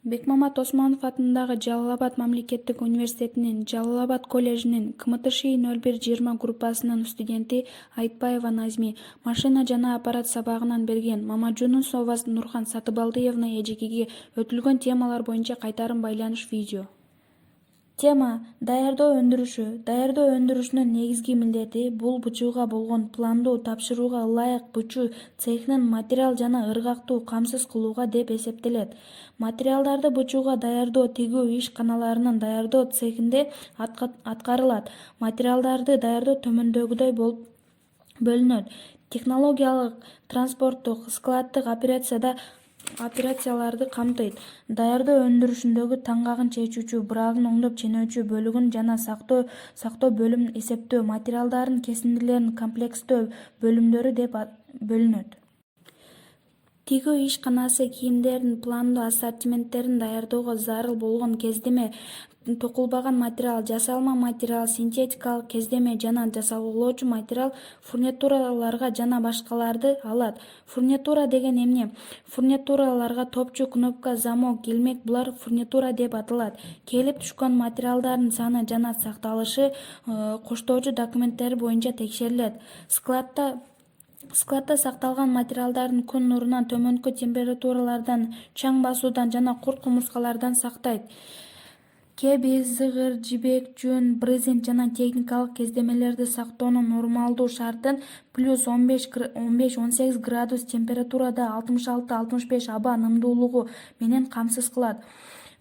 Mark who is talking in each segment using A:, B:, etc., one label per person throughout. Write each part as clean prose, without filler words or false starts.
A: Бекмамат Осмонов атындагы Жалал Абад мамлекеттик университетинин Жалал Абад коллежинин КМТШ-01-20 группасынын студенти Айтбаева Назми машина жана аппарат сабагынан берген. Мамажунусова Нурхан Сатыбалдиевна эжекеге өтүлгөн темалар боюнча кайтарым байланыш видео. Тема: даярдоо өндүрүшү. Даярдоо өндүрүшүнүн негизги милдети бул бычууга болгон пландуу тапшырууга ылайык бычуу цехинин материал жана ыргактуу камсыз кылууга деп эсептелет. Материалдарды бычууга даярдоо тигүү ишканаларынын даярдоо цехинде аткарылат. Материалдарды даярдоо төмөндөгүдөй болуп бөлүнөт: технологиялык, транспорттук, складдык операцияларды камтыйт. Даярдоо өндүрүшүндөгү таңгагын чечүүчү, бырагын оңдоп ченөөчү бөлүгүн жана сактоо бөлүмүн эсептөө, материалдардын кесиндилерин комплекстөө бөлүмдөрү деп бөлүнөт. Тигүү ишканасы кийимдердин пландуу ассортименттерин даярдоого зарыл болгон кездеме, токулбаган материал, жасалма материал, синтетикалык кездеме жана жасалгылоочу материал, фурнитураларга жана башкаларды алат. Фурнитура деген эмне? Фурнитураларга топчу, кнопка, замок, илмек булар фурнитура деп аталат. Келип түшкөн материалдардын саны жана сакталышы коштоочу документтери боюнча текшерилет. Складда сакталган материалдардын күн нурунан, төмөнкү температуралардан, чаң басуудан жана курт-кумурскалардан сактайт. Кеби, зыгыр, жибек, жүн, брезент жана техникалык кездемелерди сактоонун нормалдуу шартын плюс 15-18 градус температурада 66-65 аба нымдуулугу менен камсыз кылат.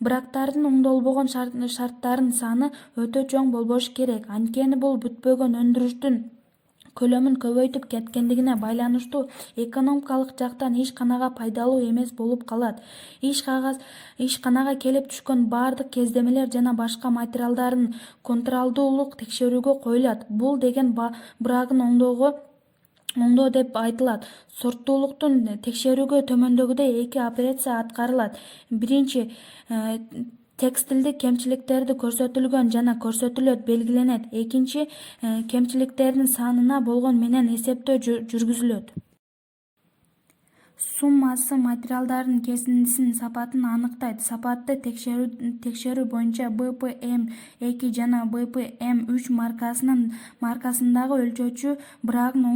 A: Брактардын оңдолбогон шарттарынын саны өтө чоң болбошу керек, анткени бул бүтпөгөн өндүрүштүн көлөмүн көбөйтүп кеткендигине байланыштуу экономикалык жактан ишканага пайдалуу эмес болуп калат. Ишканага келип түшкөн баардык кездемелер жана башка материалдардын контролдуулук текшерүүгө коюлат. Бул деген брагын оңдоо деп айтылат. Сорттуулуктун текшерүүгө төмөндөгүдөй эки операция аткарылат. Биринчи, текстилдик кемчиликтерди көрсөтүлгөн жана көрсөтүлөт белгиленет. Экинчи, кемчиликтердин санына болгон менен эсептөө жүргүзүлөт. Суммасы материалдардын кесиндисинин сапатын аныктайт. Сапатты текшерүү боюнча БПМ-2 жана БПМ-3 маркасындагы өлчөөчү брагын